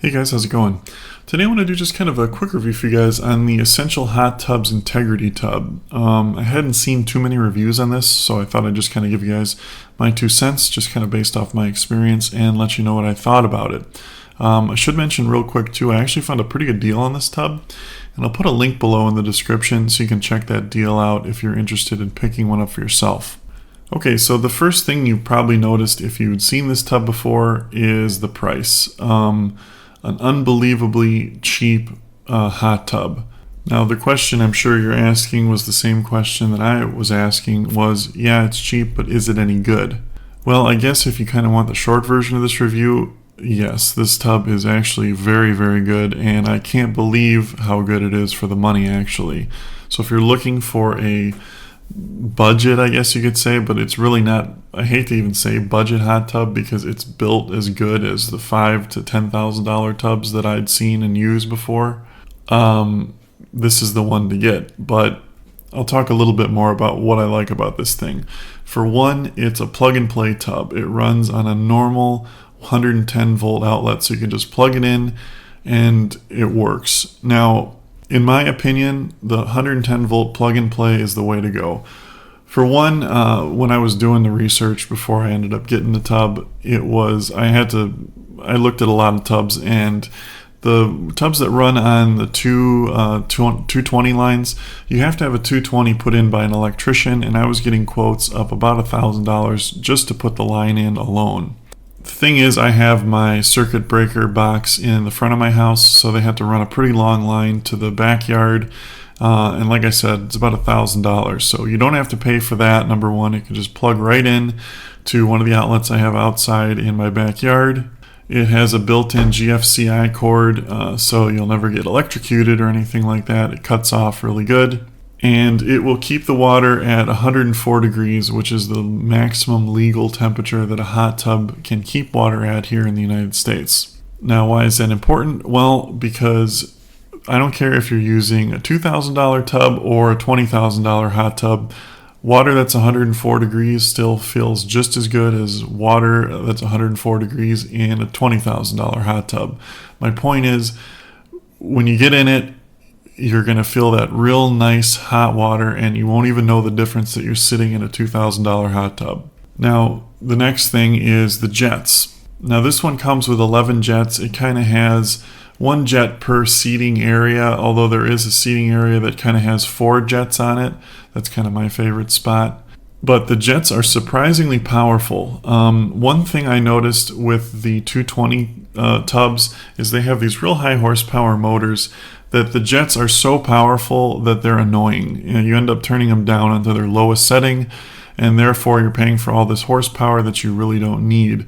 Hey guys, how's it going? Today I want to do just kind of a quick review for you guys on the Essential Hot Tubs Integrity Tub. I hadn't seen too many reviews on this, so I thought I'd just kind of give you guys my 2 cents, just kind of based off my experience, and let you know what I thought about it. I should mention real quick too, I actually found a pretty good deal on this tub, and I'll put a link below in the description so you can check that deal out if you're interested in picking one up for yourself. Okay, so the first thing you've probably noticed if you'd seen this tub before is the price. An unbelievably cheap hot tub. Now the question I'm sure you're asking was the same question that I was asking was, yeah, it's cheap, but is it any good? Well, I guess if you kind of want the short version of this review, yes, this tub is actually very, very good, and I can't believe how good it is for the money actually. So if you're looking for a budget, I guess you could say, but it's really not, I hate to even say budget hot tub because it's built as good as the $5,000 to $10,000 tubs that I'd seen and used before. This is the one to get, but I'll talk a little bit more about what I like about this thing. For one, it's a plug and play tub. It runs on a normal 110 volt outlet, so you can just plug it in and it works. Now, in my opinion, the 110 volt plug and play is the way to go. For one, when I was doing the research before I ended up getting the tub, I looked at a lot of tubs, and the tubs that run on the 220 lines, you have to have a 220 put in by an electrician, and I was getting quotes of about $1,000 just to put the line in alone. The thing is, I have my circuit breaker box in the front of my house, so they had to run a pretty long line to the backyard, and like I said, it's about $1,000. So you don't have to pay for that. Number one, it can just plug right in to one of the outlets I have outside in my backyard. It has a built-in GFCI cord, so you'll never get electrocuted or anything like that. It cuts off really good. And it will keep the water at 104 degrees, which is the maximum legal temperature that a hot tub can keep water at here in the United States. Now, why is that important? Well, because I don't care if you're using a $2,000 tub or a $20,000 hot tub, water that's 104 degrees still feels just as good as water that's 104 degrees in a $20,000 hot tub. My point is, when you get in it, you're going to feel that real nice hot water, and you won't even know the difference that you're sitting in a $2,000 hot tub. Now, the next thing is the jets. Now, this one comes with 11 jets. It kind of has one jet per seating area, although there is a seating area that kind of has 4 jets on it. That's kind of my favorite spot. But the jets are surprisingly powerful. One thing I noticed with the 220 tubs is they have these real high horsepower motors that the jets are so powerful that they're annoying. You end up turning them down onto their lowest setting, and therefore you're paying for all this horsepower that you really don't need.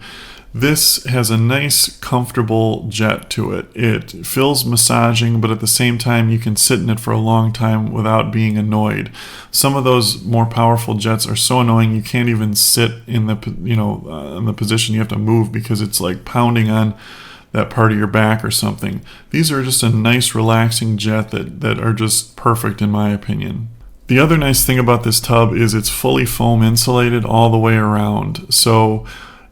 This has a nice, comfortable jet to it. It feels massaging, but at the same time, you can sit in it for a long time without being annoyed. Some of those more powerful jets are so annoying you can't even sit in the in the position. You have to move because it's like pounding on that part of your back or something. These are just a nice, relaxing jet that are just perfect in my opinion. The other nice thing about this tub is it's fully foam insulated all the way around. So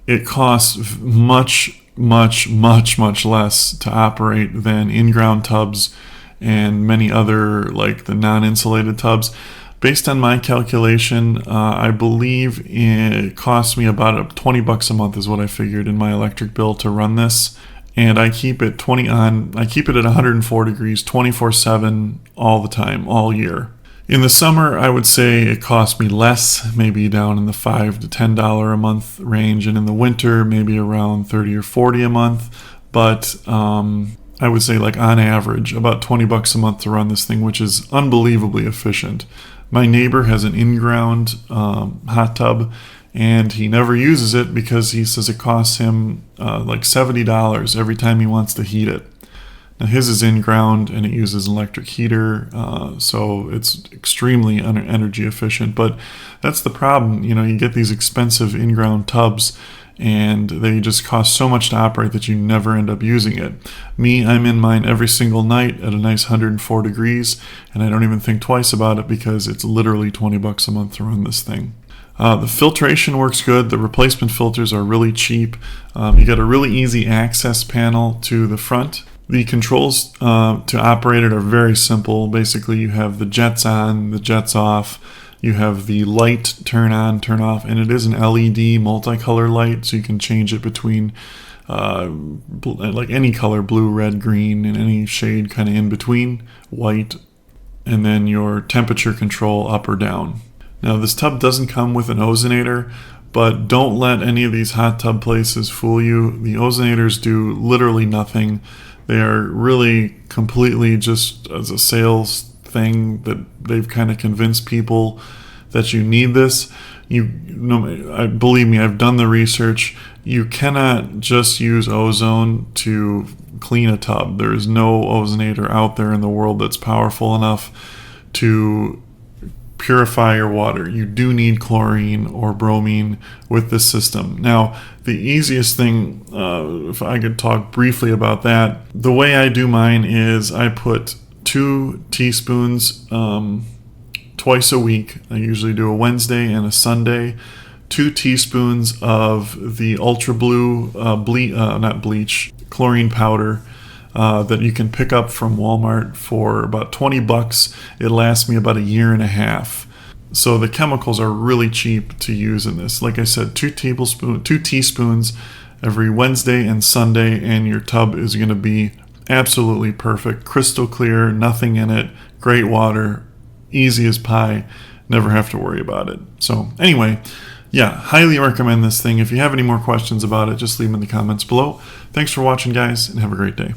it costs much less to operate than in-ground tubs and many other, like the non-insulated tubs. Based on my calculation, I believe it costs me about $20 a month is what I figured in my electric bill to run this. And I keep it at 104 degrees 24/7 all the time, all year. In the summer, I would say it costs me less, maybe down in the $5 to $10 a month range, and in the winter, maybe around $30 or $40 a month. But I would say, like on average, about $20 a month to run this thing, which is unbelievably efficient. My neighbor has an in-ground hot tub, and he never uses it because he says it costs him like $70 every time he wants to heat it. Now his is in-ground and it uses an electric heater, so it's extremely energy efficient. But that's the problem, you get these expensive in-ground tubs and they just cost so much to operate that you never end up using it. Me, I'm in mine every single night at a nice 104 degrees, and I don't even think twice about it because it's literally $20 a month to run this thing. The filtration works good. The replacement filters are really cheap. You got a really easy access panel to the front. The controls to operate it are very simple. Basically, you have the jets on, the jets off. You have the light turn on, turn off, and it is an LED multicolor light, so you can change it between like any color, blue, red, green, and any shade kind of in between, white, and then your temperature control up or down. Now, this tub doesn't come with an ozonator, but don't let any of these hot tub places fool you. The ozonators do literally nothing. They are really completely just as a sales thing that they've kind of convinced people that you need this. Believe me, I've done the research. You cannot just use ozone to clean a tub. There is no ozonator out there in the world that's powerful enough to purify your water. You do need chlorine or bromine with this system. Now, the easiest thing, if I could talk briefly about that, the way I do mine is I put 2 teaspoons twice a week. I usually do a Wednesday and a Sunday. 2 teaspoons of the ultra blue chlorine powder that you can pick up from Walmart for about $20. It lasts me about a year and a half. So the chemicals are really cheap to use in this. Like I said, 2 teaspoons every Wednesday and Sunday, and your tub is going to be absolutely perfect, crystal clear, nothing in it, great water, easy as pie, never have to worry about it. So anyway, yeah, highly recommend this thing. If you have any more questions about it, just leave them in the comments below. Thanks for watching, guys, and have a great day.